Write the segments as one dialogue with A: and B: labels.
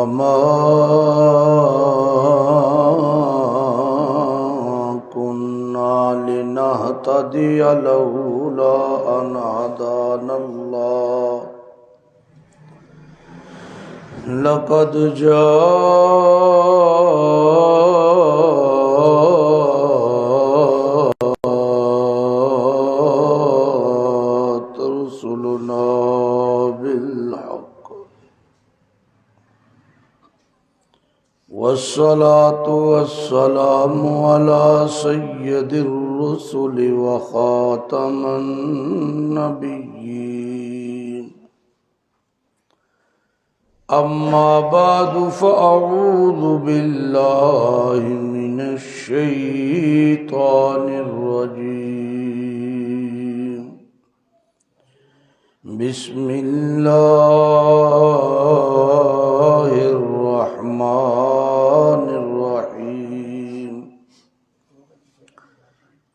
A: وما كنا لنهتدي لولا أن هدانا الله لقد جاءت رسلنا بالحق والصلاة والسلام على سيد الرسل وخاتم النبيين أما بعد فأعوذ بالله من الشيطان الرجيم بسم الله الرحمن الرحيم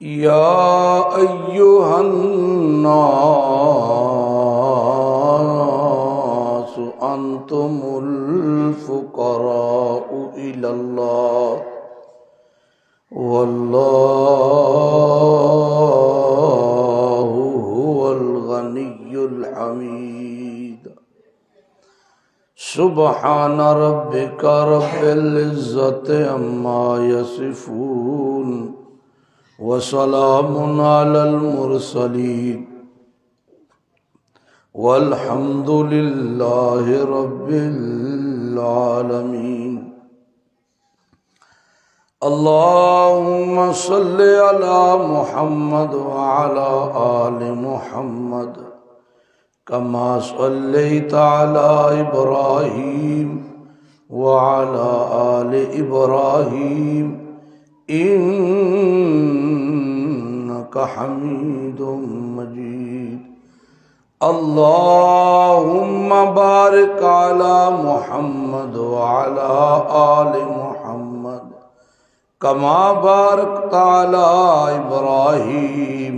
A: يا أيها الناس أنتم الفقراء إلى الله والله هو الغني الحميد سبحان ربك رب العزة عما يصفون وسلام على المرسلين والحمد لله رب العالمين اللهم صل على محمد وعلى آل محمد كما صليت على إبراهيم وعلى آل إبراهيم إنك حميد مجيد اللهم بارك على محمد وعلى آل محمد كما باركت على إبراهيم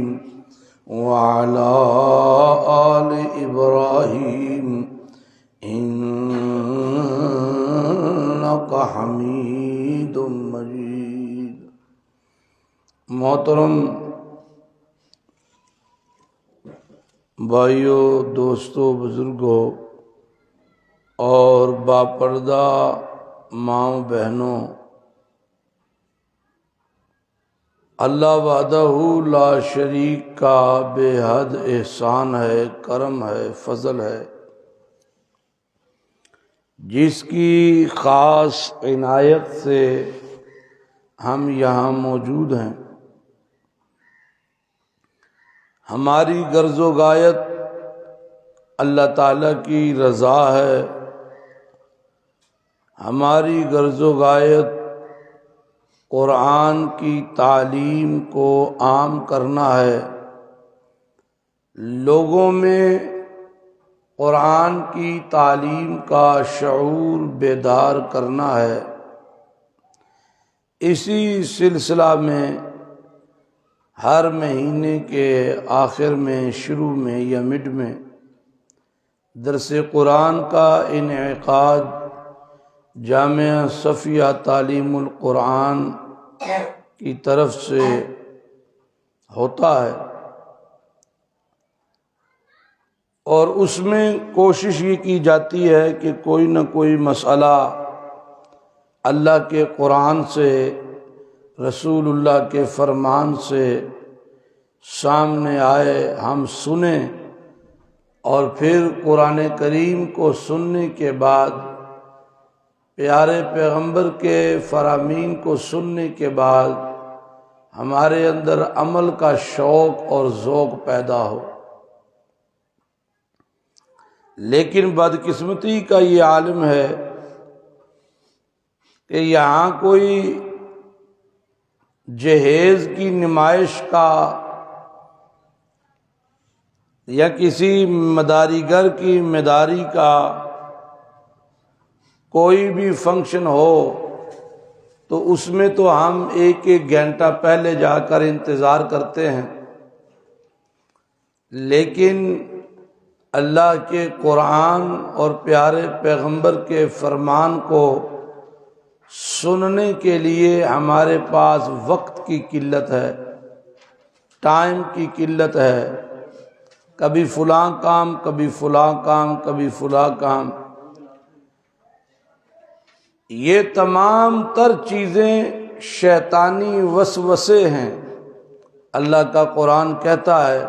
A: وعلى آل إبراهيم إنك حميد مجيد محترم بھائیو، دوستو، بزرگوں اور باپردہ ماؤں بہنوں، اللہ وحدہ لا شریک کا بے حد احسان ہے، کرم ہے، فضل ہے، جس کی خاص عنایت سے ہم یہاں موجود ہیں۔ ہماری غرض و غایت اللہ تعالیٰ کی رضا ہے، ہماری غرض و غایت قرآن کی تعلیم کو عام کرنا ہے، لوگوں میں قرآن کی تعلیم کا شعور بیدار کرنا ہے۔ اسی سلسلہ میں ہر مہینے کے آخر میں، شروع میں یا مڈ میں درس قرآن کا انعقاد جامعہ صفیہ تعلیم القرآن کی طرف سے ہوتا ہے، اور اس میں کوشش یہ کی جاتی ہے کہ کوئی نہ کوئی مسئلہ اللہ کے قرآن سے، رسول اللہ کے فرمان سے سامنے آئے، ہم سنیں، اور پھر قرآن کریم کو سننے کے بعد پیارے پیغمبر کے فرامین کو سننے کے بعد ہمارے اندر عمل کا شوق اور ذوق پیدا ہو۔ لیکن بدقسمتی کا یہ عالم ہے کہ یہاں کوئی جہیز کی نمائش کا یا کسی مداریگر کی مداری کا کوئی بھی فنکشن ہو تو اس میں تو ہم ایک ایک گھنٹہ پہلے جا کر انتظار کرتے ہیں، لیکن اللہ کے قرآن اور پیارے پیغمبر کے فرمان کو سننے کے لیے ہمارے پاس وقت کی قلت ہے، ٹائم کی قلت ہے، کبھی فلاں کام، کبھی فلاں کام، کبھی فلاں کام۔ یہ تمام تر چیزیں شیطانی وسوسے ہیں۔ اللہ کا قرآن کہتا ہے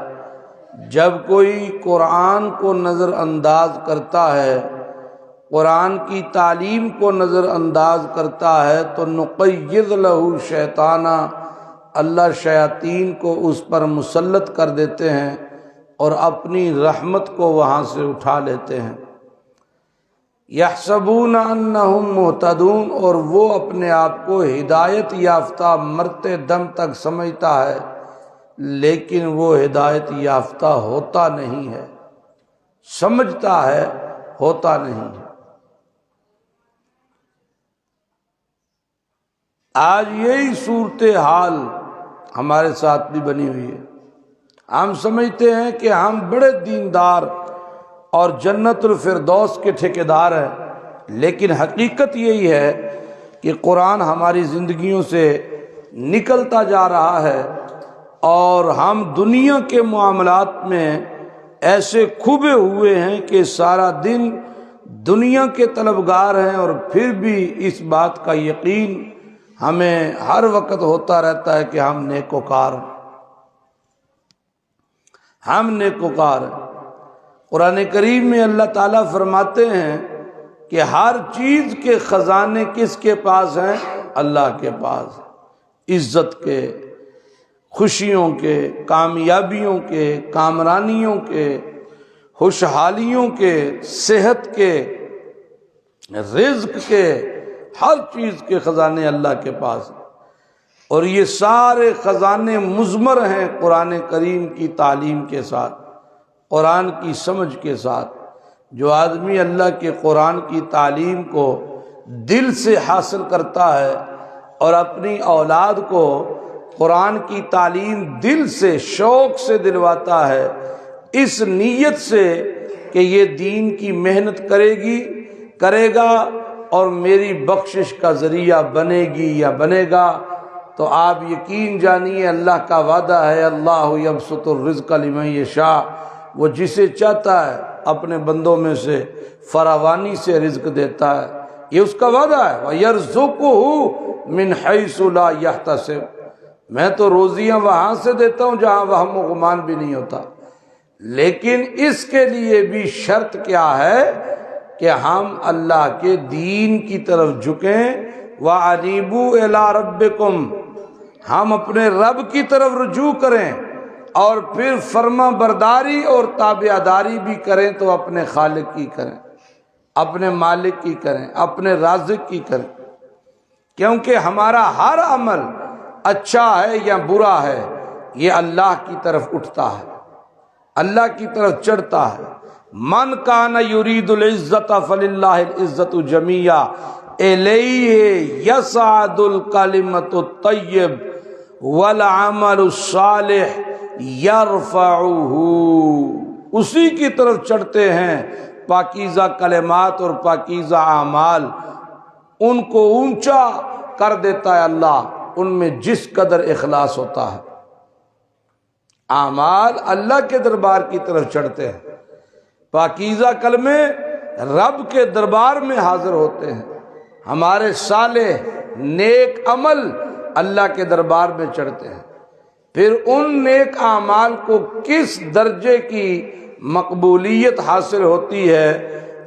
A: جب کوئی قرآن کو نظر انداز کرتا ہے، قرآن کی تعلیم کو نظر انداز کرتا ہے تو نقید لہ شیطانا، اللہ شیاطین کو اس پر مسلط کر دیتے ہیں اور اپنی رحمت کو وہاں سے اٹھا لیتے ہیں۔ یحسبون انہم مہتدون، اور وہ اپنے آپ کو ہدایت یافتہ مرتے دم تک سمجھتا ہے، لیکن وہ ہدایت یافتہ ہوتا نہیں ہے، سمجھتا ہے ہوتا نہیں ہے۔ آج یہی صورتحال ہمارے ساتھ بھی بنی ہوئی ہے۔ ہم سمجھتے ہیں کہ ہم بڑے دیندار اور جنت الفردوس کے ٹھیکیدار ہیں، لیکن حقیقت یہی ہے کہ قرآن ہماری زندگیوں سے نکلتا جا رہا ہے اور ہم دنیا کے معاملات میں ایسے کھبے ہوئے ہیں کہ سارا دن دنیا کے طلبگار ہیں، اور پھر بھی اس بات کا یقین ہمیں ہر وقت ہوتا رہتا ہے کہ ہم نیکوکار ہیں، ہم نیکوکار ہیں۔ قرآن کریم میں اللہ تعالیٰ فرماتے ہیں کہ ہر چیز کے خزانے کس کے پاس ہیں؟ اللہ کے پاس، عزت کے، خوشیوں کے، کامیابیوں کے، کامرانیوں کے، خوشحالیوں کے، صحت کے، رزق کے، ہر چیز کے خزانے اللہ کے پاس ہیں، اور یہ سارے خزانے مضمر ہیں قرآن کریم کی تعلیم کے ساتھ، قرآن کی سمجھ کے ساتھ۔ جو آدمی اللہ کے قرآن کی تعلیم کو دل سے حاصل کرتا ہے اور اپنی اولاد کو قرآن کی تعلیم دل سے، شوق سے دلواتا ہے، اس نیت سے کہ یہ دین کی محنت کرے گا اور میری بخشش کا ذریعہ بنے گی یا بنے گا، تو آپ یقین جانیے اللہ کا وعدہ ہے، اللہ یبسط الرزق لمن یشاء، وہ جسے چاہتا ہے اپنے بندوں میں سے فراوانی سے رزق دیتا ہے، یہ اس کا وعدہ ہے۔ وَيَرْزُقُهُ مِنْ حَيْثُ لَا يَحْتَسِبُ، میں تو روزیاں وہاں سے دیتا ہوں جہاں وہم و گمان بھی نہیں ہوتا، لیکن اس کے لیے بھی شرط کیا ہے کہ ہم اللہ کے دین کی طرف جھکیں، وَأَنِيبُوا إِلَىٰ رَبِّكُمْ، ہم اپنے رب کی طرف رجوع کریں، اور پھر فرما برداری اور تابعداری بھی کریں تو اپنے خالق کی کریں، اپنے مالک کی کریں، اپنے رازق کی کریں، کیونکہ ہمارا ہر عمل اچھا ہے یا برا ہے یہ اللہ کی طرف اٹھتا ہے، اللہ کی طرف چڑھتا ہے۔ من کان یرید العزت فللہ العزت جمیعا الیہ یصعد الکلمۃ الطیب والعمل الصالح یرفعہ، اسی کی طرف چڑھتے ہیں پاکیزہ کلمات اور پاکیزہ اعمال، ان کو اونچا کر دیتا ہے اللہ ان میں جس قدر اخلاص ہوتا ہے۔ اعمال اللہ کے دربار کی طرف چڑھتے ہیں، پاکیزہ کلمے رب کے دربار میں حاضر ہوتے ہیں، ہمارے صالح نیک عمل اللہ کے دربار میں چڑھتے ہیں۔ پھر ان نیک اعمال کو کس درجے کی مقبولیت حاصل ہوتی ہے،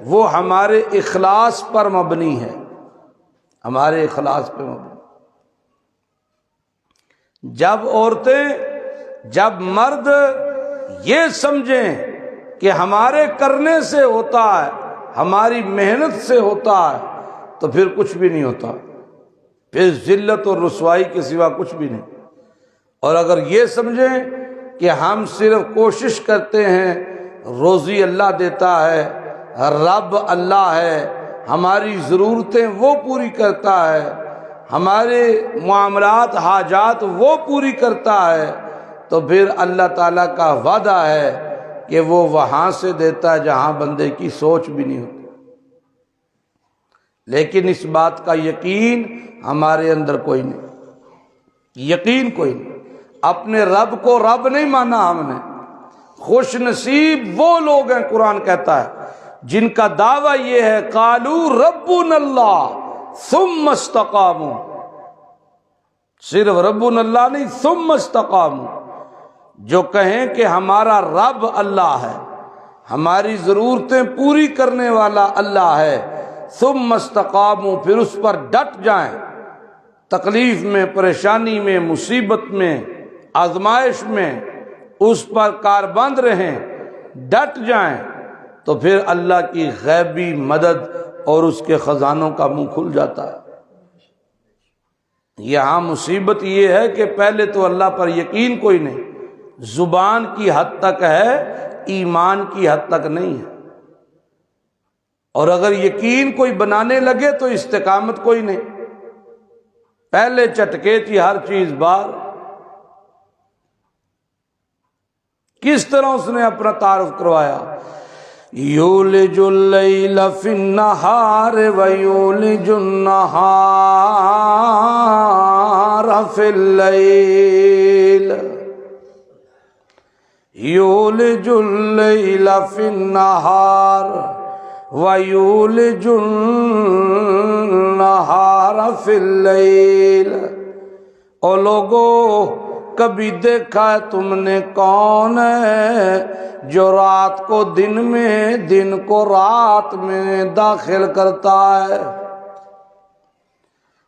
A: وہ ہمارے اخلاص پر مبنی ہے، ہمارے اخلاص پر مبنی۔ جب مرد یہ سمجھیں کہ ہمارے کرنے سے ہوتا ہے، ہماری محنت سے ہوتا ہے، تو پھر کچھ بھی نہیں ہوتا، پھر ذلت اور رسوائی کے سوا کچھ بھی نہیں۔ اور اگر یہ سمجھیں کہ ہم صرف کوشش کرتے ہیں، روزی اللہ دیتا ہے، رب اللہ ہے، ہماری ضرورتیں وہ پوری کرتا ہے، ہمارے معاملات حاجات وہ پوری کرتا ہے، تو پھر اللہ تعالیٰ کا وعدہ ہے کہ وہ وہاں سے دیتا ہے جہاں بندے کی سوچ بھی نہیں ہوتی، لیکن اس بات کا یقین ہمارے اندر کوئی نہیں، یقین کوئی نہیں۔ اپنے رب کو رب نہیں مانا ہم نے۔ خوش نصیب وہ لوگ ہیں، قرآن کہتا ہے، جن کا دعویٰ یہ ہے قالوا ربنا اللہ ثم استقاموا، صرف ربنا اللہ نہیں، ثم استقاموا، جو کہیں کہ ہمارا رب اللہ ہے، ہماری ضرورتیں پوری کرنے والا اللہ ہے، ثم استقاموا، پھر اس پر ڈٹ جائیں، تکلیف میں، پریشانی میں، مصیبت میں، آزمائش میں اس پر کاربند رہیں، ڈٹ جائیں، تو پھر اللہ کی غیبی مدد اور اس کے خزانوں کا منہ کھل جاتا ہے۔ یہاں مصیبت یہ ہے کہ پہلے تو اللہ پر یقین کوئی نہیں، زبان کی حد تک ہے، ایمان کی حد تک نہیں ہے، اور اگر یقین کوئی بنانے لگے تو استقامت کوئی نہیں، پہلے چٹکے تھی ہر چیز بار۔ کس طرح اس نے اپنا تعارف کروایا؟ یولج اللیل فی النہار ویولج النہار فی اللیل، یولج اللیل فی النہار ویولج النہار فی اللیل۔ او لوگو، کبھی دیکھا ہے تم نے کون ہے جو رات کو دن میں، دن کو رات میں داخل کرتا ہے؟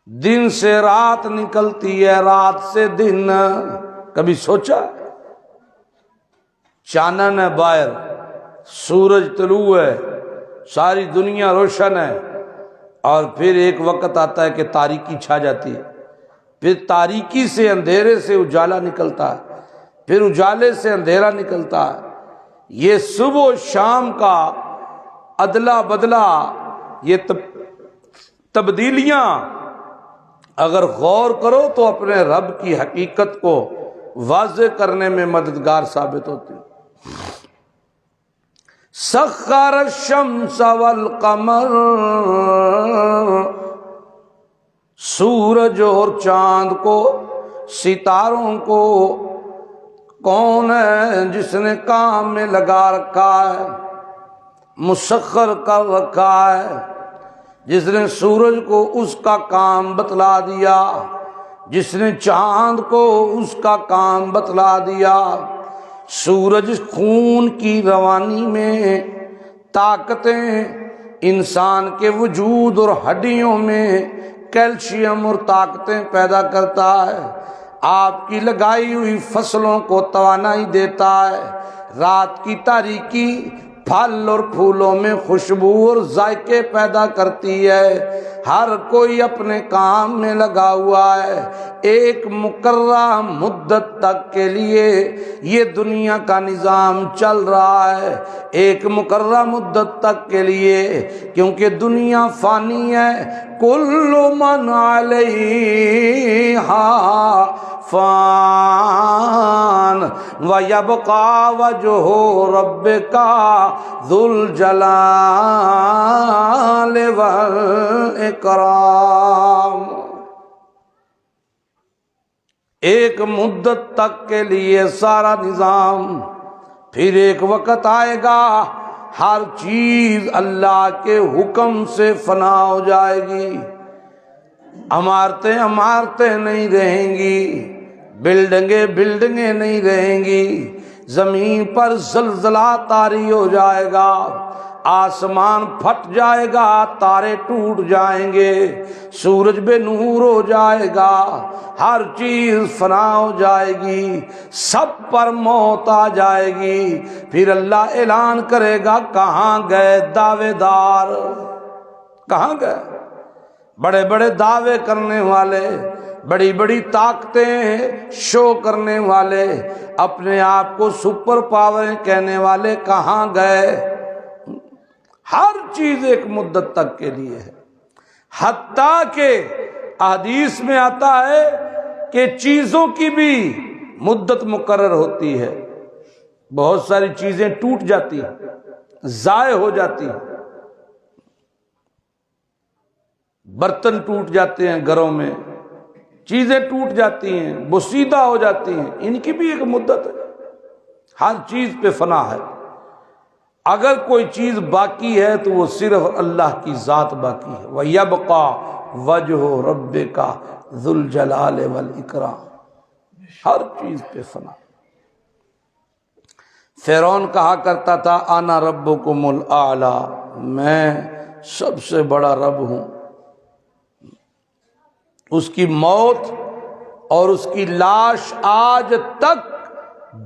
A: دن سے رات نکلتی ہے، رات سے دن، کبھی سوچا؟ چانن ہے باہر، سورج طلوع ہے، ساری دنیا روشن ہے، اور پھر ایک وقت آتا ہے کہ تاریکی چھا جاتی ہے، پھر تاریکی سے اندھیرے سے اجالا نکلتا ہے، پھر اجالے سے اندھیرا نکلتا ہے۔ یہ صبح و شام کا ادلا بدلا، یہ تبدیلیاں اگر غور کرو تو اپنے رب کی حقیقت کو واضح کرنے میں مددگار ثابت ہوتی ہے۔ سخر الشمس والقمر، سورج اور چاند کو، ستاروں کو کون ہے جس نے کام میں لگا رکھا ہے، مسخر کر رکھا ہے، جس نے سورج کو اس کا کام بتلا دیا، جس نے چاند کو اس کا کام بتلا دیا۔ سورج خون کی روانی میں طاقتیں، انسان کے وجود اور ہڈیوں میں کیلشیم اور طاقتیں پیدا کرتا ہے، آپ کی لگائی ہوئی فصلوں کو توانائی دیتا ہے، رات کی تاریکی پھل اور پھولوں میں خوشبو اور ذائقے پیدا کرتی ہے۔ ہر کوئی اپنے کام میں لگا ہوا ہے، ایک مقررہ مدت تک کے لیے یہ دنیا کا نظام چل رہا ہے، ایک مقررہ مدت تک کے لیے، کیونکہ دنیا فانی ہے۔ کل من علیہا فان وَيَبْقَى وَجْهُ رَبِّكَ ذُو الْجَلَالِ وَالْإِكْرَامِ۔ ایک مدت تک کے لیے سارا نظام، پھر ایک وقت آئے گا ہر چیز اللہ کے حکم سے فنا ہو جائے گی، عمارتیں عمارتیں نہیں رہیں گی، بلڈنگیں بلڈنگیں نہیں رہیں گی، زمین پر زلزلہ طاری ہو جائے گا، آسمان پھٹ جائے گا، تارے ٹوٹ جائیں گے، سورج بے نور ہو جائے گا، ہر چیز فنا ہو جائے گی، سب پر موت آ جائے گی۔ پھر اللہ اعلان کرے گا کہاں گئے دعوے دار، کہاں گئے؟ بڑے بڑے دعوے کرنے والے، بڑی بڑی طاقتیں شو کرنے والے، اپنے آپ کو سپر پاوریں کہنے والے کہاں گئے؟ ہر چیز ایک مدت تک کے لیے ہے، حتیٰ کہ احادیث میں آتا ہے کہ چیزوں کی بھی مدت مقرر ہوتی ہے۔ بہت ساری چیزیں ٹوٹ جاتی ہیں، ضائع ہو جاتی ہیں، برتن ٹوٹ جاتے ہیں گھروں میں، چیزیں ٹوٹ جاتی ہیں، بوسیدہ ہو جاتی ہیں، ان کی بھی ایک مدت ہے، ہر چیز پہ فنا ہے۔ اگر کوئی چیز باقی ہے تو وہ صرف اللہ کی ذات باقی ہے۔ وَيَبْقَى وَجْهُ رَبِّكَ ذُو الْجَلَالِ وَالْإِكْرَامِ، ہر چیز پہ فنا۔ فرعون کہا کرتا تھا انا ربکم الاعلی، میں سب سے بڑا رب ہوں۔ اس کی موت اور اس کی لاش آج تک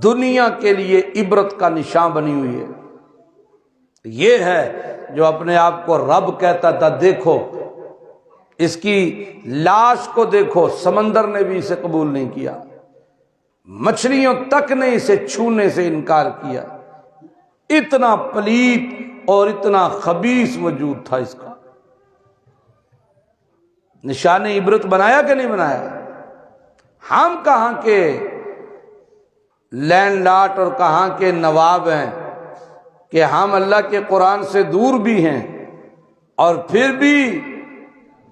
A: دنیا کے لیے عبرت کا نشان بنی ہوئی ہے۔ یہ ہے جو اپنے آپ کو رب کہتا تھا، دیکھو اس کی لاش کو دیکھو، سمندر نے بھی اسے قبول نہیں کیا، مچھلیوں تک نے اسے چھونے سے انکار کیا، اتنا پلیت اور اتنا خبیث وجود تھا اس کا۔ نشان عبرت بنایا کہ نہیں بنایا؟ ہم کہاں کے لینڈ لاٹ اور کہاں کے نواب ہیں کہ ہم اللہ کے قرآن سے دور بھی ہیں، اور پھر بھی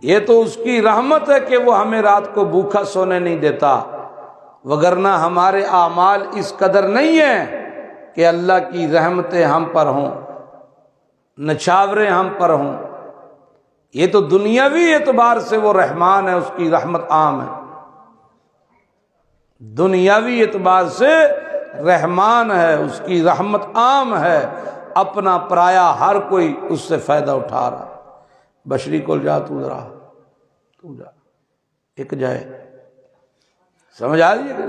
A: یہ تو اس کی رحمت ہے کہ وہ ہمیں رات کو بھوکا سونے نہیں دیتا، وگرنہ ہمارے اعمال اس قدر نہیں ہیں کہ اللہ کی رحمتیں ہم پر ہوں، نچھاوریں ہم پر ہوں۔ یہ تو دنیاوی اعتبار سے وہ رحمان ہے، اس کی رحمت عام ہے، دنیاوی اعتبار سے رحمان ہے، اس کی رحمت عام ہے، اپنا پرایا ہر کوئی اس سے فائدہ اٹھا رہا۔ بشری کو جا، تو ذرا تو جا، ایک جائے، سمجھ آ رہی ہے؟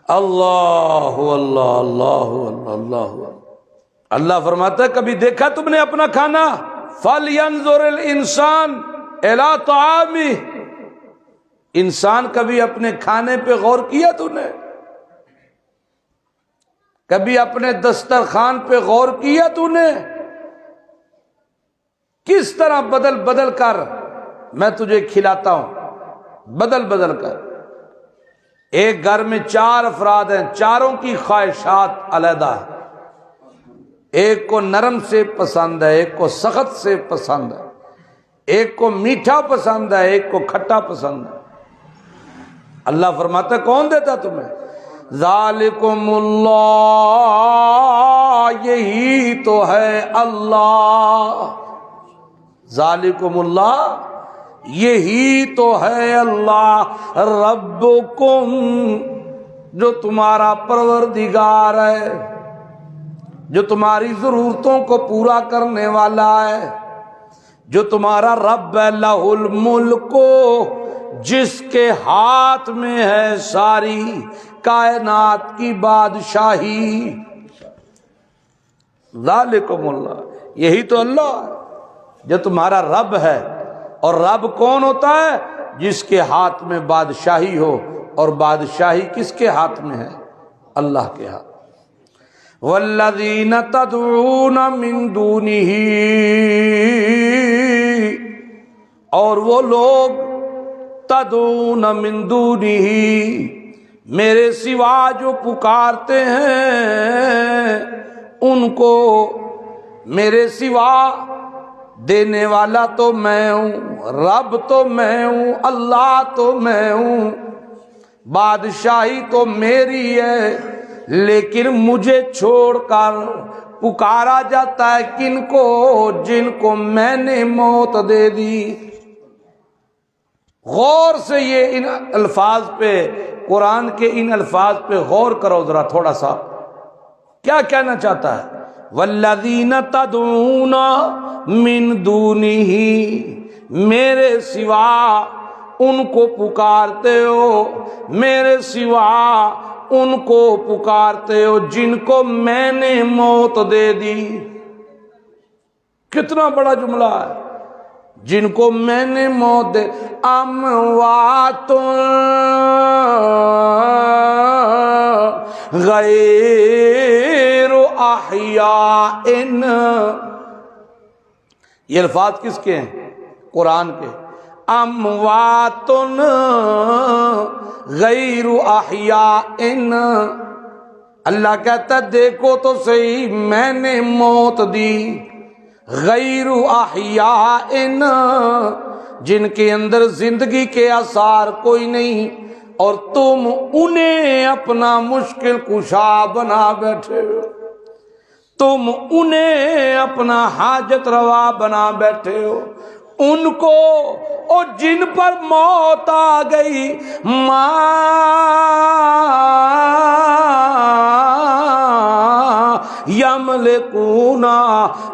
A: اللہ اللہ اللہ اللہ اللہ اللہ فرماتا ہے کبھی دیکھا تم نے اپنا کھانا؟ فَلْيَنْظُرِ الْإِنسَانُ إِلَىٰ طَعَامِهِ، انسان کبھی اپنے کھانے پہ غور کیا تو نے؟ کبھی اپنے دسترخوان پہ غور کیا تو نے؟ کس طرح بدل بدل کر میں تجھے کھلاتا ہوں، بدل بدل کر۔ ایک گھر میں 4 افراد ہیں، چاروں کی خواہشات علیحدہ ہیں، ایک کو نرم سے پسند ہے، ایک کو سخت سے پسند ہے، ایک کو میٹھا پسند ہے، ایک کو کھٹا پسند ہے۔ اللہ فرماتا ہے کون دیتا تمہیں؟ ذالکم اللہ، یہی تو ہے اللہ، ذالکم اللہ، یہی تو ہے اللہ، ربکم، جو تمہارا پروردگار ہے، جو تمہاری ضرورتوں کو پورا کرنے والا ہے، جو تمہارا رب ہے، لہ الملک، جس کے ہاتھ میں ہے ساری کائنات کی بادشاہی۔ ذالکم اللہ، یہی تو اللہ ہے جو تمہارا رب ہے۔ اور رب کون ہوتا ہے؟ جس کے ہاتھ میں بادشاہی ہو، اور بادشاہی کس کے ہاتھ میں ہے؟ اللہ کے ہاتھ۔ والذین تدعون من دونہ، اور وہ لوگ تدعون من دونہ، میرے سوا جو پکارتے ہیں ان کو، میرے سوا دینے والا تو میں ہوں، رب تو میں ہوں، اللہ تو میں ہوں، بادشاہی تو میری ہے، لیکن مجھے چھوڑ کر پکارا جاتا ہے کن کو؟ جن کو میں نے موت دے دی۔ غور سے یہ ان الفاظ پہ، قرآن کے ان الفاظ پہ غور کرو ذرا تھوڑا سا، کیا کہنا چاہتا ہے؟ والذین تدعون من دونہ، میرے سوا ان کو پکارتے ہو، میرے سوا ان کو پکارتے ہو جن کو میں نے موت دے دی۔ کتنا بڑا جملہ ہے، جن کو میں نے موت دے، اموات غیر احیاء، یہ الفاظ کس کے ہیں؟ قرآن کے۔ اموات غیر احیاء، اللہ کہتا ہے دیکھو تو صحیح میں نے موت دی غیر احیاء جن کے اندر زندگی کے آثار کوئی نہیں، اور تم انہیں اپنا مشکل کشا بنا بیٹھے ہو، تم انہیں اپنا حاجت روا بنا بیٹھے ہو، ان کو اور جن پر موت آ گئی ما یملکون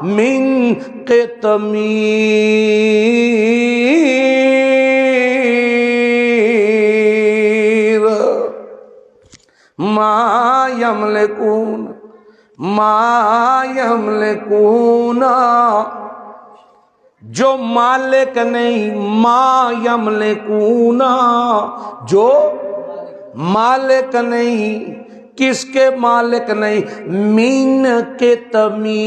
A: من قطمیر، ما یملکون جو مالک نہیں، ما یملکون جو مالک نہیں، کس کے مالک نہیں؟ من قطمیر،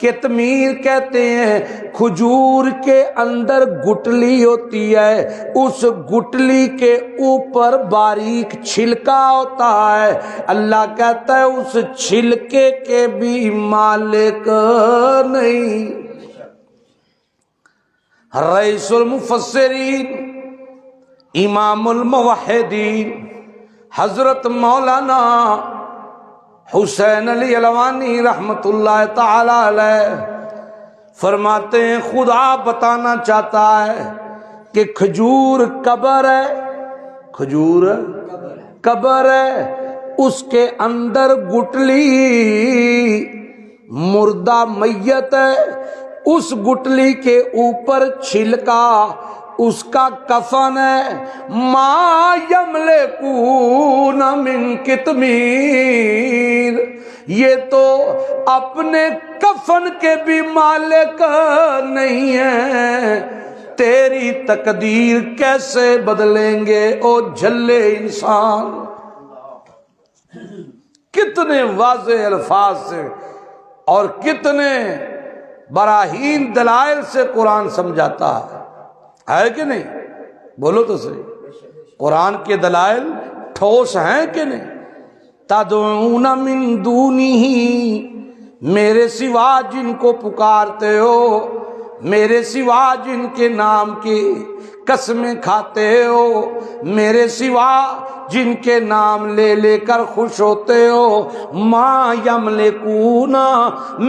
A: قطمیر کہتے ہیں کھجور کے اندر گٹلی ہوتی ہے، اس گٹلی کے اوپر باریک چھلکا ہوتا ہے، اللہ کہتا ہے اس چھلکے کے بھی مالک نہیں۔ رئیس المفسرین امام الموحدین حضرت مولانا حسین علی علوانی رحمت اللہ تعالی علیہ فرماتے ہیں خدا بتانا چاہتا ہے کہ کھجور قبر ہے، کھجور قبر ہے، اس کے اندر گٹلی مردہ میت ہے، اس گٹلی کے اوپر چھلکا اس کا کفن ہے، ما یملکون من قطمیر، یہ تو اپنے کفن کے بھی مالک نہیں ہیں، تیری تقدیر کیسے بدلیں گے او جھلے انسان۔ کتنے واضح الفاظ سے اور کتنے براہین دلائل سے قرآن سمجھاتا ہے کہ نہیں؟ بولو تو صحیح، قرآن کے دلائل ٹھوس ہیں کہ نہیں؟ تدعون من دونہ، میرے سوا جن کو پکارتے ہو، میرے سوا جن کے نام کی قسمیں کھاتے ہو، میرے سوا جن کے نام لے لے کر خوش ہوتے ہو، ما یملکون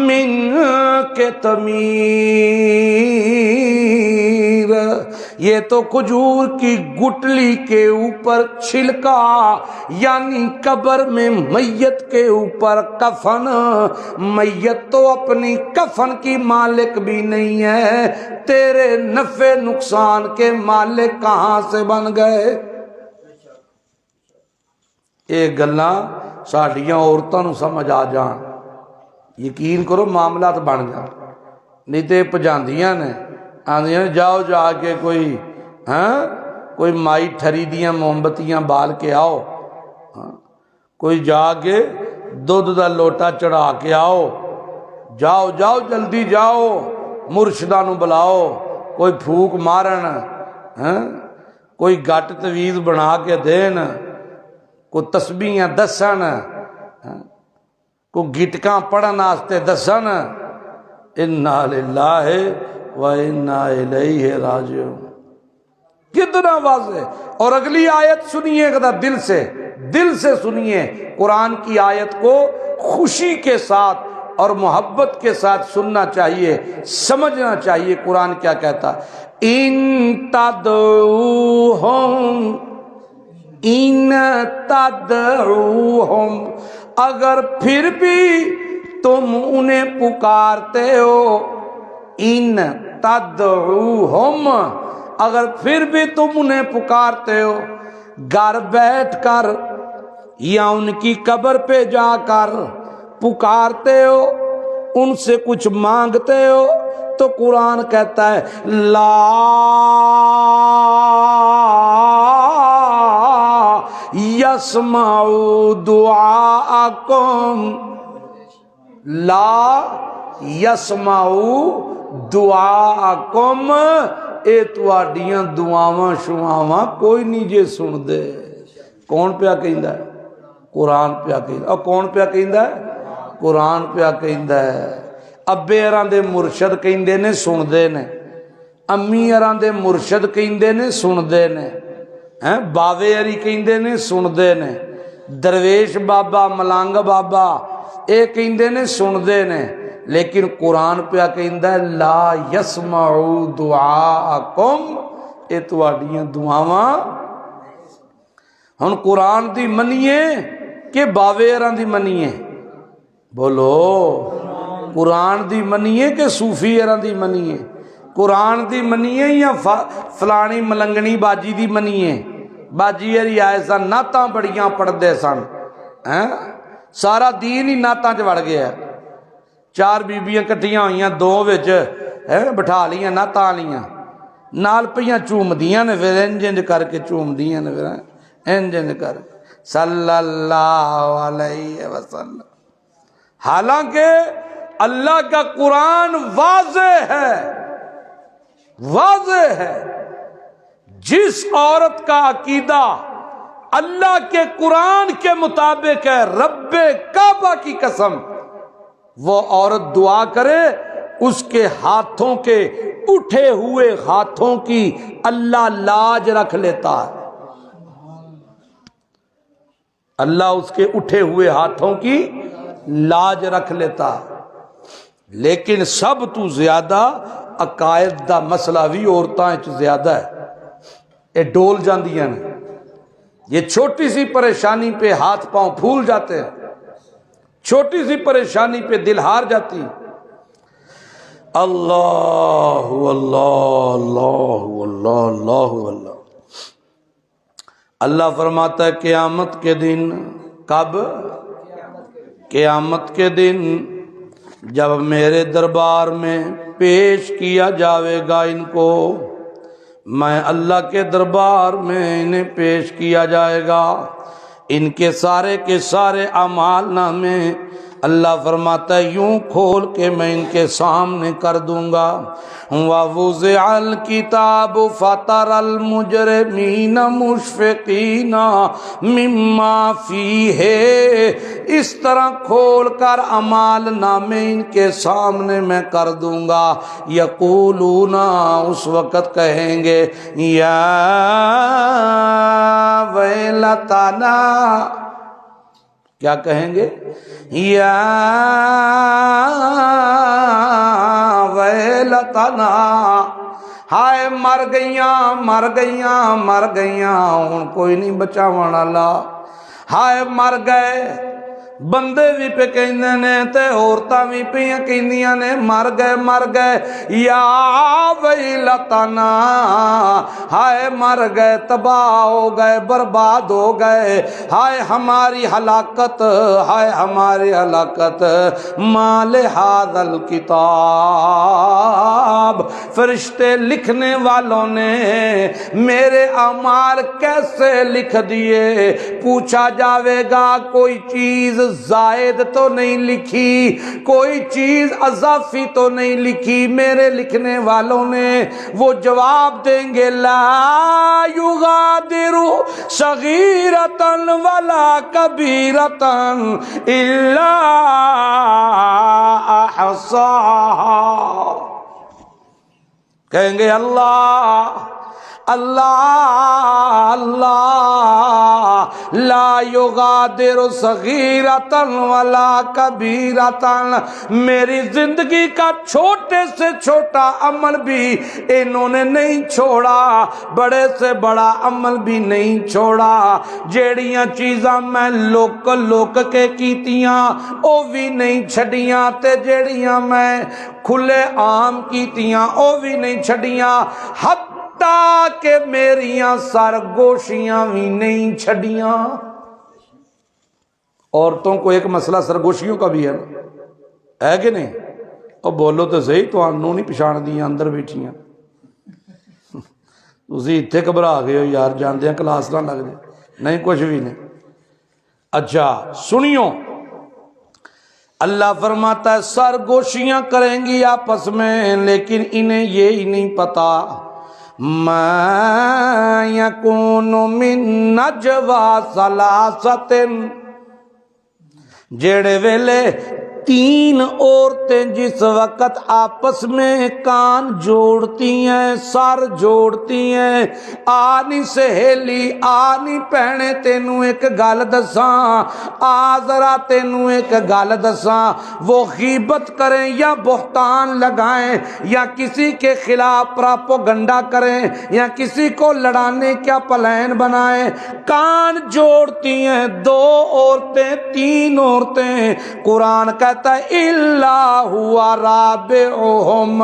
A: من قطمیر، یہ تو کھجور کی گٹلی کے اوپر چھلکا، یعنی قبر میں میت کے اوپر کفن، میت تو اپنی کفن کی مالک بھی نہیں ہے، تیرے نفع نقصان کے مالک کہاں سے بن گئے؟ یہ گلاں ساڈیاں عورتاں نوں سمجھ آ جان، یقین کرو معاملات بن جان، نہیں تے پجاندیاں نے آندیاں جاؤ جا کے کوئی مائی ٹھری دیاں موم بتیاں بال کے آؤ، کوئی جا کے دودھ دا لوٹا چڑھا کے آؤ، جاؤ جاؤ جلدی جاؤ، مرشداں نوں بلاؤ، کوئی پھوک مارن، کوئی گٹ تویز بنا کے دین، کوئی تسبیحاں دسن، کوئی گٹکاں پڑھن واسطے دسن، انا للہ و انا الیہ راجعون۔ کتنا واضح۔ اور اگلی آیت سنیے گا دل سے سنیے، قرآن کی آیت کو خوشی کے ساتھ اور محبت کے ساتھ سننا چاہیے، سمجھنا چاہیے قرآن کیا کہتا ہے۔ ان تدعوہم، اگر پھر بھی تم انہیں پکارتے ہو، ان تدعوہم، اگر پھر بھی تم انہیں پکارتے ہو، گھر بیٹھ کر یا ان کی قبر پہ جا کر پکارتے ہو، ان سے کچھ مانگتے ہو، تو قرآن کہتا ہے لا یسمعوا دعاءکم، لا یسمعوا دعاءکم، اے تواڈیاں دعاواں شواواں کوئی نہیں جے سن دے، کون پیا کہندا ہے؟ قرآن پیا کہندا ہے۔ اور کون پیا کہندا ہے؟ قرآن پیا کہندا ہے۔ ابے اراں دے مرشد کہندے نے سندے نے، امی اراں دے مرشد کہندے نے سندے نے، باوے اری کہندے نے سندے نے، درویش بابا ملانگ بابا اے کہندے نے سندے نے، لیکن قرآن پیا کہندا ہے لا یسمعوا دعاءکم، اے تواڈیاں دعاواں ہن قرآن دی منیے کہ باوے اراں دی منیے؟ بولو، قرآن دی منیے کہ صوفی اراں دی منیے؟ قرآن دی منیے یا فلانی ملنگنی باجی دی منیے؟ باجی اری آئے سن نعتاں بڑیاں پڑھدے سن، سارا دین ہی نعتاں چ وڑ گیا، چار بیبیاں کٹھیاں ہوئیاں دو وچ بٹھا لیاں نعتاں والیاں نال پئیاں چومدیاں نے، پھر انج انج کر کے چومدیاں نے، پھر انج انج کر صلی اللہ علیہ وسلم۔ حالانکہ اللہ کا قرآن واضح ہے، واضح ہے، جس عورت کا عقیدہ اللہ کے قرآن کے مطابق ہے، رب کعبہ کی قسم، وہ عورت دعا کرے اس کے ہاتھوں کے اٹھے ہوئے ہاتھوں کی اللہ لاج رکھ لیتا ہے، اللہ اس کے اٹھے ہوئے ہاتھوں کی لاج رکھ لیتا ہے۔ لیکن سب تو زیادہ عقائد دا مسئلہ بھی عورتاں وچ زیادہ ہے، یہ ڈول جاندیاں نے، یہ چھوٹی سی پریشانی پہ ہاتھ پاؤں پھول جاتے ہیں، چھوٹی سی پریشانی پہ دل ہار جاتی ہے۔ اللہ اللہ اللہ اللہ اللہ اللہ۔ اللہ فرماتا ہے قیامت کے دن، کب؟ قیامت کے دن جب میرے دربار میں پیش کیا جاوے گا ان کو، میں اللہ کے دربار میں انہیں پیش کیا جائے گا، ان کے سارے اعمال نامے اللہ فرماتا ہے یوں کھول کے میں ان کے سامنے کر دوں گا۔ وَوُضِعَ الْكِتَابُ فَتَرَى الْمُجْرِمِينَ مُشْفِقِينَ مِمَّا فِيهِ، اس طرح کھول کر اعمال نامے ان کے سامنے میں کر دوں گا۔ یقولون، اس وقت کہیں گے یا ویلتنا، کیا کہیں گے؟ یا ویلتنا، ہائے مر گئیاں مر گئیاں مر گئیاں، ہن کوئی نہیں بچاون والا، ہائے مر گئے۔ بندے بھی پہ کہندے نے تے عورتاں بھی پہ کہندیاں نے مر گئے یا ویلتنا، ہائے مر گئے، تباہ ہو گئے، برباد ہو گئے، ہائے ہماری ہلاکت، ہائے ہماری ہلاکت۔ مال ھذا الکتاب، فرشتے لکھنے والوں نے میرے اعمال کیسے لکھ دیے؟ پوچھا جاوے گا کوئی چیز زائد تو نہیں لکھی، کوئی چیز اضافی تو نہیں لکھی میرے لکھنے والوں نے؟ وہ جواب دیں گے لا یغادر صغیرۃ ولا کبیرۃ الا احصاها، کہیں گے اللہ اللہ اللہ، لا یغادر صغیرۃ ولا کبیرۃ، میری زندگی کا چھوٹے سے چھوٹا عمل بھی انہوں نے نہیں چھوڑا، بڑے سے بڑا عمل بھی نہیں چھوڑا۔ جیڑیاں چیزاں میں لوک کے کیتیاں او بھی نہیں چھڑیاں، تے جیڑیاں میں کھلے عام کیتیاں او بھی نہیں چھڑیاں، حتی کہ میریاں سرگوشیاں بھی نہیں چھڑیاں۔ عورتوں کو ایک مسئلہ سرگوشیوں کا بھی ہے کہ نہیں؟ اور بولو تو صحیح، تو انہوں نہیں پچھان دیاں اندر بیٹھیاں، تسی اتھے گھبرا گئے ہو یار، جاندے ہیں کلاس نہ لگ جائے، نہیں کچھ بھی نہیں۔ اچھا سنیو، اللہ فرماتا ہے سرگوشیاں کریں گی آپس میں، لیکن انہیں یہ ہی نہیں پتا ما یکون من نجوا ثلاثۃ، جڑے ویلے تین عورتیں جس وقت آپس میں کان جوڑتی ہیں، سر جوڑتی ہیں، آنی سہیلی آنی پہنے تینوں ایک گل دساں، ذرا تینوں ایک گل دساں، وہ غیبت کریں یا بہتان لگائیں یا کسی کے خلاف پراپوگنڈا کریں یا کسی کو لڑانے کا پلان بنائیں، کان جوڑتی ہیں دو عورتیں تین عورتیں، قرآن کہتا ہے الا ہوا رابعہم،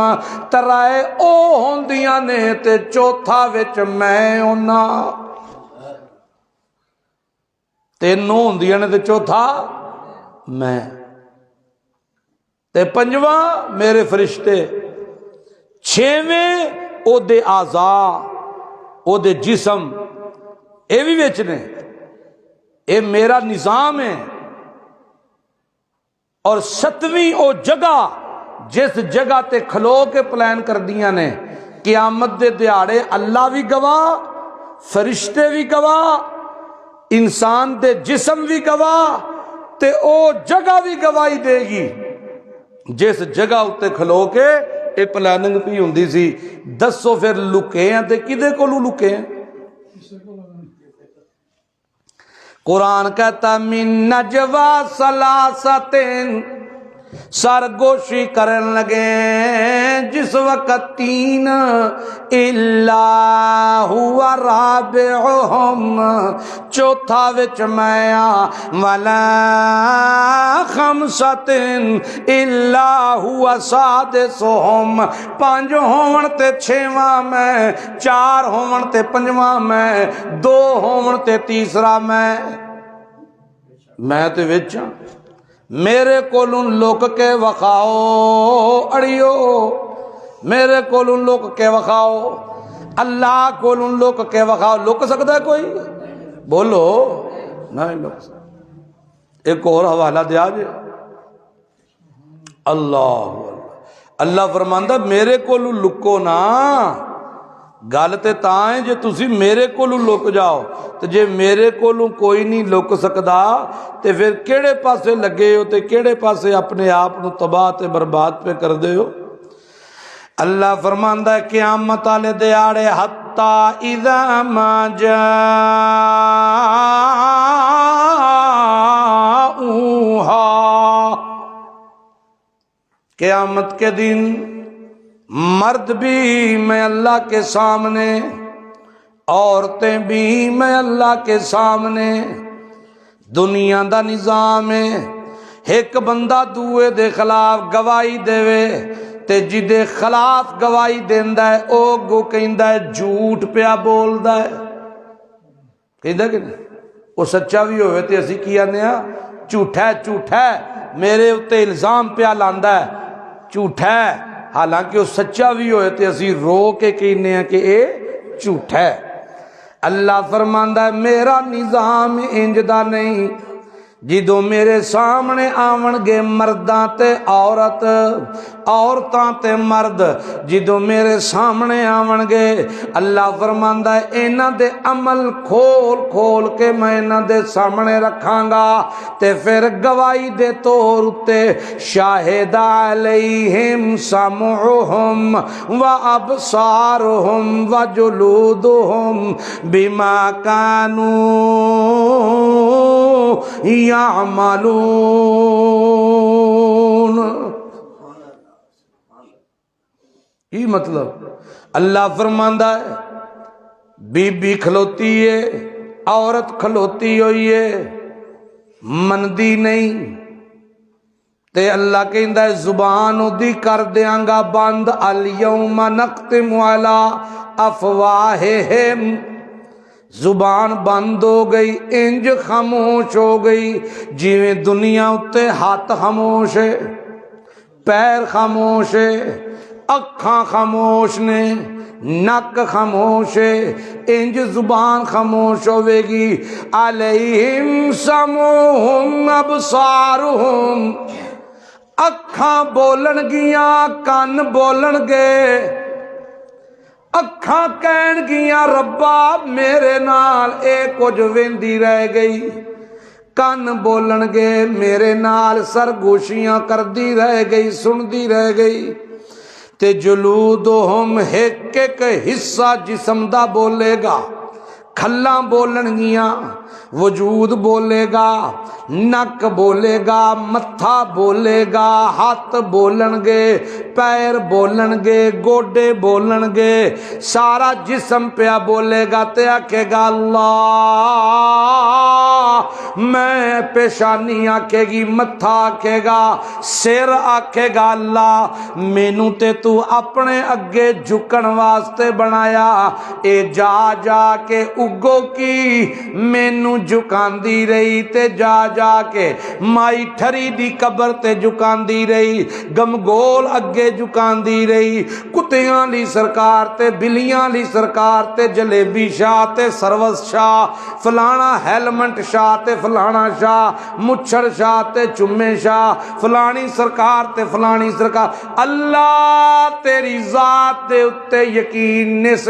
A: ترائے او ہوندیاں نے تے چوتھا وچ میں ہونا، تینوں ہوندیاں نے تے چوتھا میں، تے پنجواں میرے فرشتے، چھویں او دے اعضاء او دے جسم، اے بھی وچ نے، اے میرا نظام ہے، اور ستویں او جگہ جس جگہ تے کھلو کے پلان کر دیاں نے، قیامت دے دیہاڑے اللہ بھی گواہ، فرشتے بھی گواہ، انسان دے جسم بھی گواہ، تے او جگہ بھی گواہی دے گی جس جگہ اتے کھلو کے اے پلاننگ بھی ہوندی سی۔ دسو پھر لکے ہیں تے کدے کولوں لکے ہیں؟ قرآن کہتا من نجوا ثلاثۃ، سرگوشی کرن لگے جس وقت تین، الا ہوا رابعہم، چوتھا وچ میں ولا خمسۃ الا ہوا سادسہم، پانچ ہون تے چھواں میں، چار ہون تے پنجواں میں، دو ہون تے تیسرا میں تے وچ ہاں۔ میرے کولوں لک کے وکھاؤ اڑیو، میرے کولوں لک کے وکھاؤ، اللہ کولوں لک کے وکھاؤ۔ لک سکتا ہے کوئی؟ بولو نہیں لک سکتا۔ ایک اور حوالہ دیا جائے، اللہ فرماندا میرے کولوں لکو نا، گل تے تاں ہے جے تسی میرے کولوں لک جاؤ، تے جے میرے کولوں کوئی نہیں لک سکدا تے پھر کیڑے پاسے لگے ہو تے کیڑے پاسے اپنے آپ نو تباہ تے برباد پہ کر دے ہو۔ اللہ فرماندا ہے قیامت والے دیہاڑے حتی اذا ما جاءوہا، قیامت کے دن مرد بھی میں اللہ کے سامنے، عورتیں بھی میں اللہ کے سامنے، دنیا دا نظام ہے ایک بندہ دوے دے خلاف گواہی دے تے جدے خلاف گواہی دیندا ہے او گو کہندا ہے جھوٹ پیا بولدا ہے، کہندا کہ نہیں؟ وہ سچا بھی ہوئے تے اسی کی آنے ہاں جھوٹا ہے، جھوٹا ہے، میرے اتے الزام پیا لاندا ہے، جھوٹا ہے، حالانکہ وہ سچا بھی ہوئے تے اسی رو کے کہنے ہیں کہ اے جھوٹا ہے۔ اللہ فرماندا ہے میرا نظام انج دا نہیں، جدوں میرے سامنے آون گے مرداں تے عورت، عورتاں تے مرد جدوں میرے سامنے آون گے، اللہ فرماندا ہے انہاں دے عمل کھول کھول کے میں انہاں دے سامنے رکھاں گا، تے پھر گواہی دے طور اتے شاہد علیہم سمعہم و ابصارہم و جلودہم بما کانوا یعملون۔ یہ مطلب اللہ فرماندا ہے بی بی کھلوتی ہے، عورت کھلوتی ہوئی ہے، مندی نہیں، تے اللہ کہندا ہے زبان دی کر دیاں گا بند، الیوم نختم علی افواہہم، زبان بند ہو گئی، انج خاموش ہو گئی جویں دنیا اتے ہاتھ خاموش ہے، پیر خاموش ہے، اکھاں خاموش نے، نک خاموش ہے، انج زبان خاموش ہوے گی۔ علیہم سمعہم ابصارہم، اکھاں بولن گیاں، کان بولن گے، اکھاں کہن گیاں ربا میرے نال اے کچھ ویندی رہ گئی، کان بولن گے میرے نال سرگوشیاں کردی رہ گئی، سندی رہ گئی، تے جلودہم ایک ایک حصہ جسم دا بولے گا، کھلاں بولن گیاں، وجود بولے گا، نک بولے گا، متھا بولے گا، ہاتھ بولن گے، پیر بولن گے، گوڈے بولن گے، سارا جسم پیا بولے گا تے آکھے گا اللہ، میں پیشانی آکھے گی، متھا آکھے گا، سر آکھے گا اللہ مینوں تے تو اپنے اگے جھکن واسطے بنایا، اے جا جا کے اگو کی مینوں جھکاندی رہی تے جا جا کے مائی ٹھری دی قبر تے جھکاندی رہی، گمگول اگے جھکاندی رہی، کتیاں لی سرکار تے بلیاں لی سرکار تے جلیبی شاہ تے سروس شاہ، فلانا ہیلمنٹ شاہ تے فلانا شاہ، مچھڑ شاہ تے چمے شاہ، فلانی سرکار تے فلانی سرکار، اللہ تیری ذات دے اتے یقین نس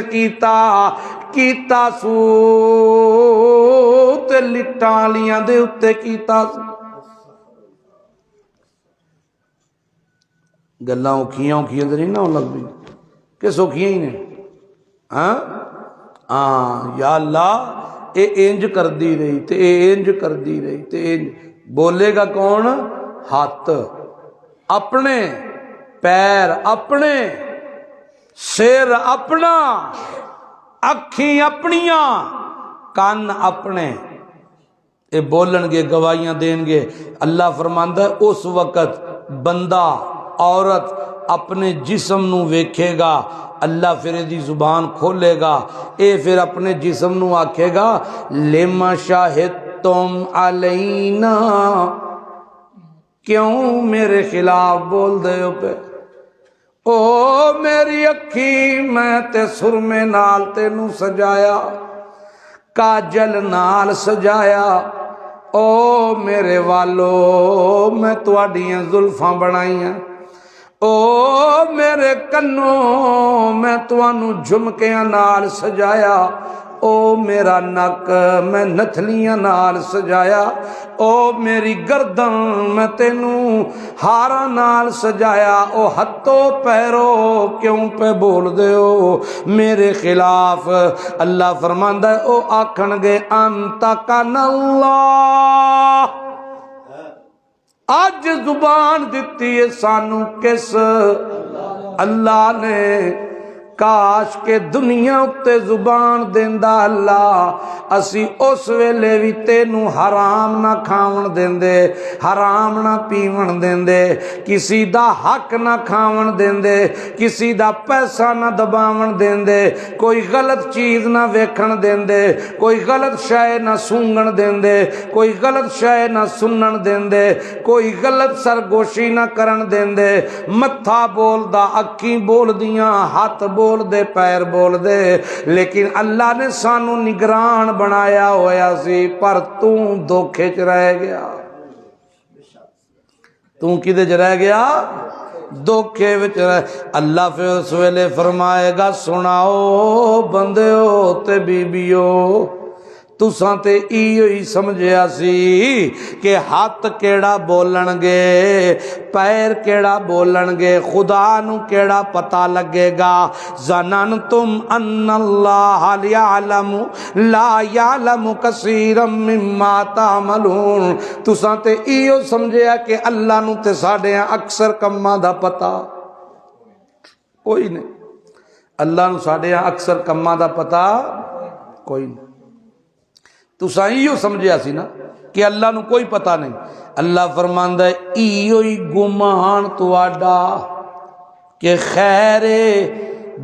A: کیتا سو تے لٹالیاں دے اتے کیتا سو۔ گلاں اوکھیاں اوکھیاں تے نہیں نہ لگ بھی کہ سوکھیاں ہی نے، ہاں یا اللہ اے انج کر دی رہی تے اے انج کر دی رہی تے انج، بولے گا کون؟ ہاتھ اپنے، پیر اپنے، سر اپنا، اکھیں اپنیاں، کان اپنے، اے بولن گے، گواہیاں دیں گے۔ اللہ فرماندا ہے اس وقت بندہ عورت اپنے جسم نو ویکھے گا، اللہ پھر دی زبان کھولے گا، اے پھر اپنے جسم نو آکھے گا لما شاہدتم علینا، کیوں میرے خلاف بول دے ہو پہ، او میری اکھی میں تے سرمے نال تینوں سجایا، کاجل نال سجایا، او میرے والو میں تواڈیاں زلفاں بنائیاں، او میرے کنوں میں توانوں جھمکیاں نال سجایا، او میرا نک میں نتھلیاں نال سجایا، او میری گردن میں تینوں ہاراں نال سجایا، او ہتھوں پیرو کیوں پہ بول دے ہو میرے خلاف؟ اللہ فرماندا ہے او آکھن گے انت کن اللہ، آج زبان دیتی ہے سانو کس اللہ نے، کاش کے دنیا اتے زبان دیندا اللہ، اسی اس ویلے بھی تینوں حرام نہ کھاون دیندے، حرام نہ پیون دیندے، کسی دا حق نہ کھاون دیندے، کسی دا پیسہ نہ دباون دیندے، کوئی غلط چیز نہ ویکھن دیندے، کوئی غلط شے نہ سونگن دیندے، کوئی غلط شے نہ سنن دیندے، کوئی غلط سرگوشی نہ کرن دیندے، متھا بول دا، اکھیں بول دیاں، ہاتھ بول دے، پیر بول دے، لیکن اللہ نے سانو نگران بنایا ہویا سی، پر تو دھوکھے چ رہ گیا، تو کدے چ رہ گیا؟ دھوکھے وچ رہ۔ اللہ پھر اس ویلے فرمائے گا سناؤ بندیو تے بیبیو، تساں تے ایو ہی سمجھیا سی کہ ہاتھ کیڑا بولن گے، پیر کیڑا بولن گے، خدا نو کیڑا پتہ لگے گا، ظننتم ان اللہ یعلم لا یعلم کثیرا مما تعملون، تساں تے ایو سمجھیا کہ اللہ نو تے ساڈیاں اکثر کماں دا پتہ کوئی نہیں، اللہ نو ساڈیاں اکثر کماں دا پتہ کوئی نہیں، تساں ایو سمجھیا سی نا کہ اللہ نو کوئی پتہ نہیں۔ اللہ فرماندا ہے ایو ہی گمان تواڈا کہ خیر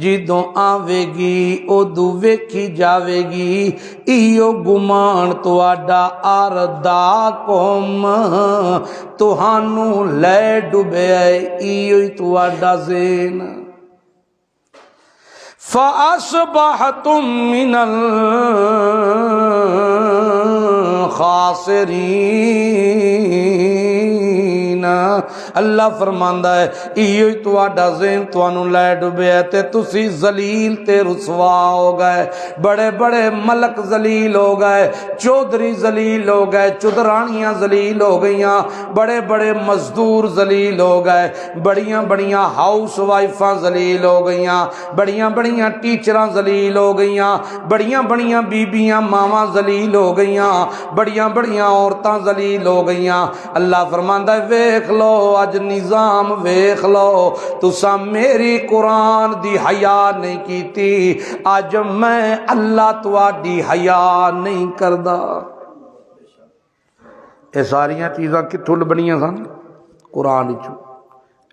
A: جدوں آوے گی ادو ویکھی جاوے گی، ایو گمان تواڈا آردا قوم تہانوں لے ڈبیا، ایو ہی تواڈا ذہن، فَأَصْبَحْتُم مِّنَ الْخَاسِرِينَ، اللہ فرماندا ہے ایو تواڈا ذہن تانوں لے ڈبیا تے تسی ذلیل تے رسوا ہو گئے، بڑے بڑے ملک ذلیل ہو گئے، چودھری ذلیل ہو گئے، چودرانیاں ذلیل ہو گئیاں، بڑے بڑے مزدور ذلیل ہو گئے، بڑیاں بڑیاں ہاؤس وائفاں ذلیل ہو گئیاں، بڑیاں بڑیاں ٹیچراں ذلیل ہو گئیاں، بڑیاں بڑیاں بیبیاں ماواں ذلیل ہو گئیاں، بڑیاں بڑیاں عورتاں ذلیل ہو گئیاں۔ اللہ فرماندا ہے ویکھ لو اج نظام ویکھ لو، تساں میری قرآن دی حیا نہیں کیتی، اج میں اللہ تواڈی حیا نہیں کردا۔ یہ ساریاں چیزاں کتھوں لبنیاں سن؟ قرآن وچوں۔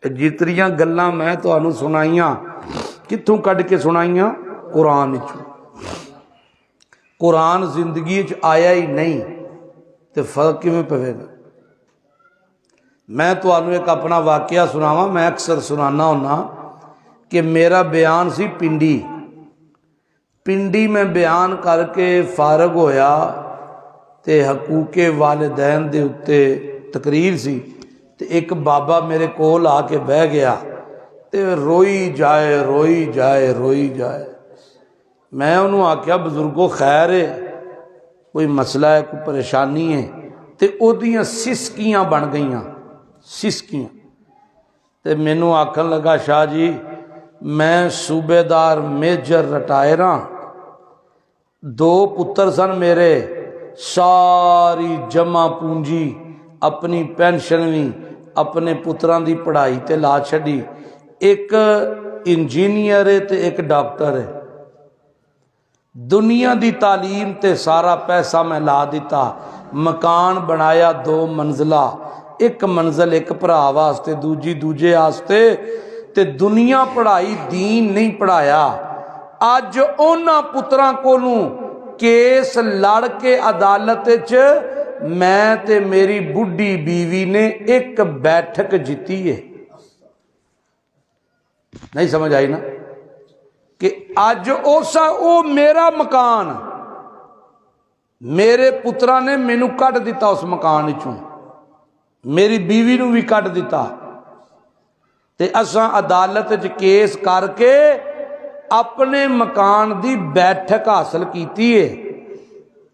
A: جتنیاں گلاں میں تانوں سنائیاں کتھوں کڈ کے سنائیاں؟ قرآن وچوں۔ قرآن زندگی وچ آیا ہی نہیں تے فرق کیویں پوے گا؟ میں تانوں ایک اپنا واقعہ سناواں، میں اکثر سنانا ہونا کہ میرا بیان سی پنڈی میں بیان کر کے فارغ ہویا تے حقوق والدین دے اتے تقریر سی تے ایک بابا میرے کول آ کے بہ گیا تے روئی جائے۔ میں انہوں آکھیا بزرگو خیر ہے، کوئی مسئلہ ہے، کوئی پریشانی ہے؟ تے او دیاں سسکیاں بن گئیاں، سسکیاں۔ تے مینوں آکھن لگا شاہ جی میں صوبے دار میجر رٹائر ہاں، 2 پتر سن میرے، ساری جمع پونجی اپنی پینشن بھی اپنے پتران دی پڑھائی تے لا چھڈی، ایک انجینئر ہے تے ایک ڈاکٹر ہے، دنیا دی تعلیم تے سارا پیسہ میں لا دیتا، مکان بنایا 2 منزلہ، ایک منزل ایک بھرا واسطے، دوجی دوجے واسطے، تے دنیا پڑھائی دین نہیں پڑھایا۔ اج اونا پتراں کولوں کیس لڑ کے عدالت وچ میں تے میری بڈھی بیوی نے ایک بیٹھک جیتی ہے۔ نہیں سمجھ آئی نا کہ اج او میرا مکان میرے پترا نے مینوں کٹ دیتا اس مکان وچوں، میری بیوی نو بھی کٹ دیتا، تے اساں عدالت وچ کیس کر کے اپنے مکان دی بیٹھک حاصل کیتی ہے۔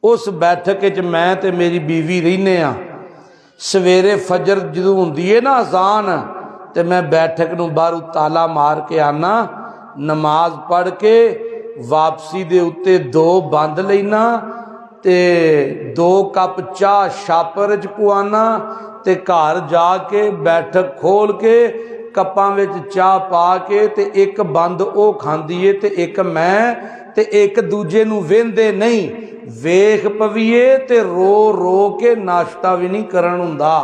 A: اس بیٹھک وچ میں تے میری بیوی رہنے ہاں، سویرے فجر جدوں ہوندی ہے نا اذان تے میں بیٹھک نو باہروں تالا مار کے آنا، نماز پڑھ کے واپسی دے اتے 2 بند لینا تے 2 کپ چاہ شاپر وچ پوانا تے گھر جا کے بیٹھک کھول کے کپاں وچ چاہ پا کے تے ایک بند او کھاندی ہے تے ایک میں تے ایک دوجے نو ویندے نہیں، ویکھ پویے تے رو کے ناشتہ بھی نہیں کرن ہوندا۔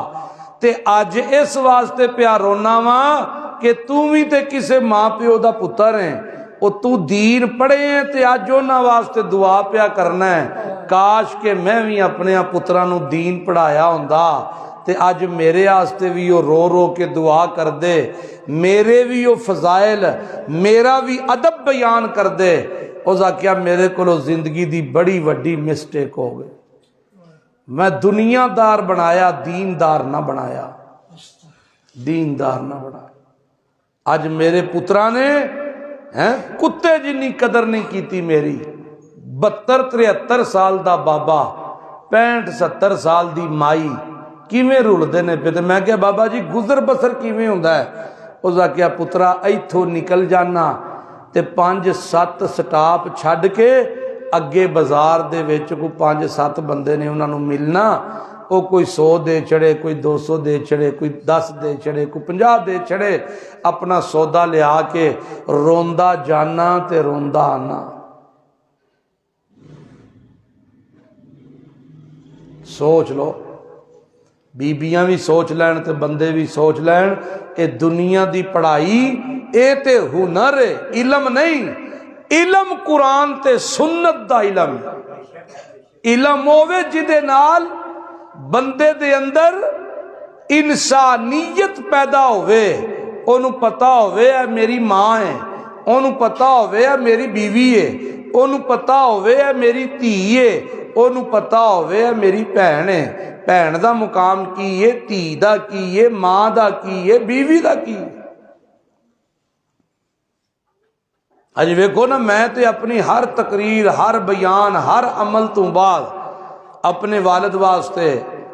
A: تے اج اس واسطے پیا رونا وا کہ تو بھی تے کسے ماں پیو دا پتر ہے، او تو دین پڑھے ہیں تے اج انہاں واسطے دعا پیا کرنا ہے، کاش کہ میں بھی اپنے پتراں نو دین پڑھایا ہوندا تے اج میرے واسطے بھی وہ رو کے دعا کر دے، میرے بھی وہ فضائل، میرا بھی ادب بیان کر دے۔ اس آخیا میرے کو زندگی دی بڑی وڈی مسٹیک ہو گئی، میں دنیا دار بنایا دیندار نہ بنایا، دیندار نہ بنایا۔ اج میرے پترا نے کتے جنی قدر نہیں کیتی میری، 72-73 سال دا بابا، 65-70 سال دی مائی، کیویں رلدے نے پہ؟ میں کہا بابا جی گزر بسر کیویں ہوندا ہے؟ اس آخیا پترا ایتھوں نکل جانا تے 5-7 سٹاپ چھڈ کے اگے بازار دے وچ کوئی 5-7 بندے نے انہاں نوں ملنا، وہ کوئی 100 دے چڑھے، کوئی 200 دے چڑھے، کوئی 10 دے چڑھے، کوئی 50 دے چڑھے، اپنا سودا لیا کے روندا جانا تے روندا آنا۔ سوچ لو، بیبیاں بھی سوچ لین تے بندے بھی سوچ لین، اے دنیا دی پڑھائی اے تے ہنر ہے، علم نہیں۔ علم قرآن تے سنت دا علم، علم ہووے جدے نال بندے دے اندر انسانیت پیدا ہوئے، انہوں پتا ہوئے اے میری ماں ہے، انہوں پتا ہوئے اے میری بیوی ہے، انہوں پتا ہوئے اے میری دھی ہے، ਉਹਨੂੰ ਪਤਾ ਹੋਵੇ ਮੇਰੀ ਭੈਣ ਹੈ, ਭੈਣ ਦਾ ਮੁਕਾਮ ਕੀ ਹੈ, ਧੀ ਦਾ ਕੀ ਹੈ, ਮਾਂ ਦਾ ਕੀ ਹੈ, ਬੀਵੀ ਦਾ ਕੀ ਹੈ। ਅੱਜ ਵੇਖੋ ਨਾ, ਮੈਂ ਤੇ ਆਪਣੀ ਹਰ ਤਕਰੀਰ, ਹਰ ਬਿਆਨ, ਹਰ ਅਮਲ ਤੋਂ ਬਾਅਦ ਆਪਣੇ ਵਾਲਿਦ ਵਾਸਤੇ,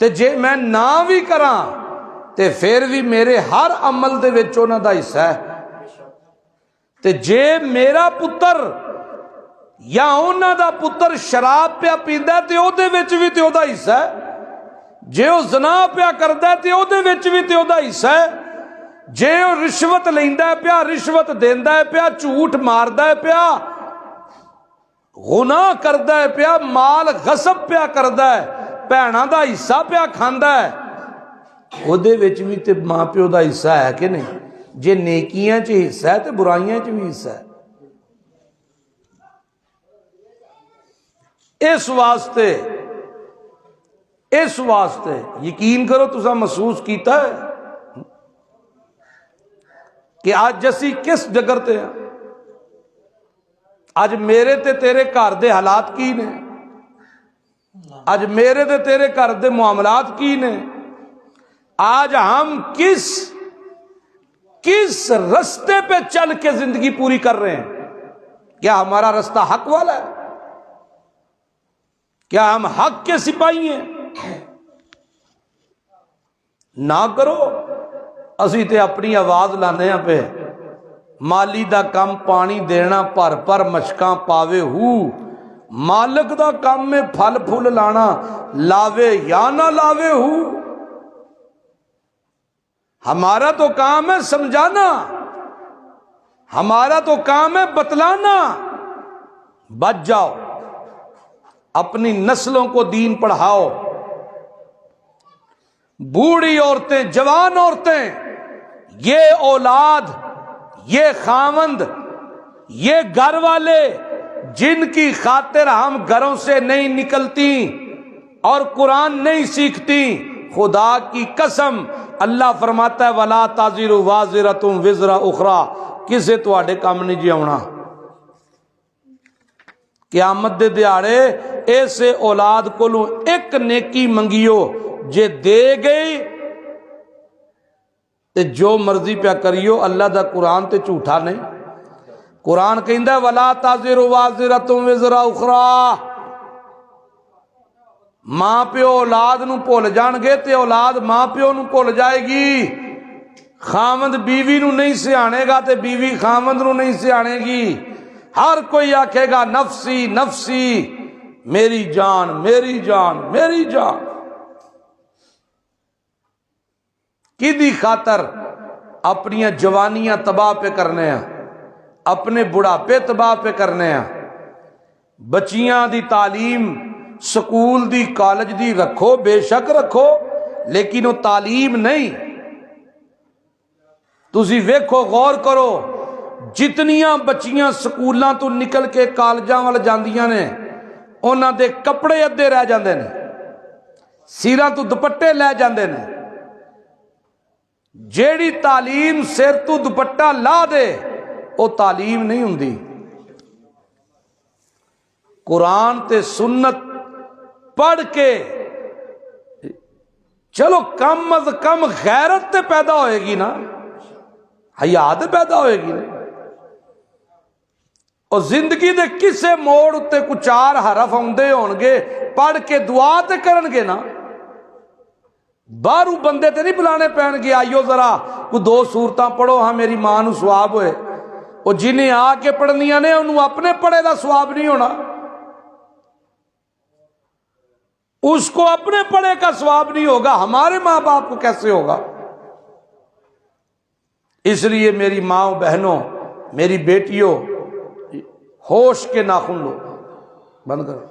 A: ਤੇ ਜੇ ਮੈਂ ਨਾ ਵੀ ਕਰਾਂ ਤੇ ਫਿਰ ਵੀ ਮੇਰੇ ਹਰ ਅਮਲ ਦੇ ਵਿੱਚ ਉਹਨਾਂ ਦਾ ਹਿੱਸਾ ਹੈ। ਤੇ ਜੇ ਮੇਰਾ ਪੁੱਤਰ ਜਾਂ ਉਹਨਾਂ ਦਾ ਪੁੱਤਰ ਸ਼ਰਾਬ ਪਿਆ ਪੀਂਦਾ ਤੇ ਉਹਦੇ ਵਿੱਚ ਵੀ ਤੇ ਉਹਦਾ ਹਿੱਸਾ ਹੈ। ਜੇ ਉਹ ਜ਼ਨਾ ਪਿਆ ਕਰਦਾ ਤੇ ਉਹਦੇ ਵਿੱਚ ਵੀ ਤੇ ਉਹਦਾ ਹਿੱਸਾ ਹੈ। ਜੇ ਉਹ ਰਿਸ਼ਵਤ ਲੈਂਦਾ ਪਿਆ, ਰਿਸ਼ਵਤ ਦਿੰਦਾ ਪਿਆ, ਝੂਠ ਮਾਰਦਾ ਪਿਆ, ਗੁਨਾਹ ਕਰਦਾ ਪਿਆ, ਮਾਲ ਗਸਬ ਪਿਆ ਕਰਦਾ ਹੈ, ਭੈਣਾਂ ਦਾ ਹਿੱਸਾ ਪਿਆ ਖਾਂਦਾ ਹੈ, ਉਹਦੇ ਵਿੱਚ ਵੀ ਤੇ ਮਾਂ ਪਿਓ ਦਾ ਹਿੱਸਾ ਹੈ ਕਿ ਨਹੀਂ? ਜੇ ਨੇਕੀਆਂ 'ਚ ਹਿੱਸਾ ਹੈ ਤੇ ਬੁਰਾਈਆਂ 'ਚ ਵੀ ਹਿੱਸਾ ਹੈ। ਇਸ ਵਾਸਤੇ ਯਕੀਨ ਕਰੋ, ਤੁਸੀਂ ਮਹਿਸੂਸ ਕੀਤਾ ਹੈ کہ آج اسی کس جگر تے ہیں؟ آج میرے تے تیرے گھر دے حالات کی نے؟ آج میرے تے تیرے گھر دے معاملات کی نے؟ آج ہم کس رستے پہ چل کے زندگی پوری کر رہے ہیں؟ کیا ہمارا رستہ حق والا ہے؟ کیا ہم حق کے سپاہی ہیں؟ نہ کرو، اسی تے اپنی آواز لانے ہیں پہ مالی دا کم پانی دینا پر پر مشکاں پاوے ہو، مالک دا کم میں پھل پھول لانا لاوے یا نہ لاوے ہو۔ ہمارا تو کام ہے سمجھانا، ہمارا تو کام ہے بتلانا۔ بچ جاؤ، اپنی نسلوں کو دین پڑھاؤ۔ بوڑھی عورتیں، جوان عورتیں، یہ اولاد، یہ خاوند، یہ گھر والے جن کی خاطر ہم گھروں سے نہیں نکلتی اور قرآن نہیں سیکھتی، خدا کی قسم اللہ فرماتا ہے وَلَا تَزِرُ وَازِرَةٌ وِزْرَ أُخْرَى، کسے تواڈے کام نہیں جی آਉਣਾ۔ قیامت دے دیاڑے ایسے اولاد کولوں ایک نیکی منگیو جے دے گئی تے جو مرضی پیا کریو، اللہ دا قرآن تے جھوٹا نہیں۔ قرآن کہندا ہے وَلَا تَزِرُ وَازِرَةٌ وِزْرَ أُخْرَى۔ ماں پیو اولاد نو بھول جان گے تے اولاد ماں پیو نو بھول جائے گی۔ خاوند بیوی نو نہیں سیانے گا تے بیوی خاوند نو نہیں سیانے گی۔ ہر کوئی آکھے گا نفسی نفسی، میری جان میری جان میری جان۔ کدی خاطر اپنی جوانیاں تباہ پہ کرنے ہیں، اپنے بڑھاپے تباہ پہ کرنے ہیں۔ بچیاں دی تعلیم سکول دی کالج دی رکھو، بے شک رکھو، لیکن وہ تعلیم نہیں۔ تسی ویکھو، غور کرو، جتنیاں بچیاں سکولاں تو نکل کے کالجاں وال جاندیاں نے، انہاں دے کپڑے ادھے رہ جاندے نے، سیراں تو دوپٹے لے جاندے نے۔ جیڑی تعلیم سر تو دوپٹہ لا دے وہ تعلیم نہیں ہوندی۔ قرآن تے سنت پڑھ کے چلو کم از کم غیرت تے پیدا ہوئے گی نا، حیا تے پیدا ہوئے گی نا۔ اور زندگی دے کسے موڑ تے کو چار حرف آندے ہون گے، پڑھ کے دعا تے کرن گے نا۔ باہروں بندے تے نہیں بلانے پین گے آئیو ذرا کو دو سورتاں پڑھو ہاں میری ماں نو ثواب ہوئے۔ اور جنہیں آ کے پڑھنیاں نے انہوں اپنے پڑھے دا ثواب نہیں ہونا، اس کو اپنے پڑھے کا ثواب نہیں ہوگا، ہمارے ماں باپ کو کیسے ہوگا؟ اس لیے میری ماں بہنوں، میری بیٹیوں، ہوش کے ناخن لو، بند کرو۔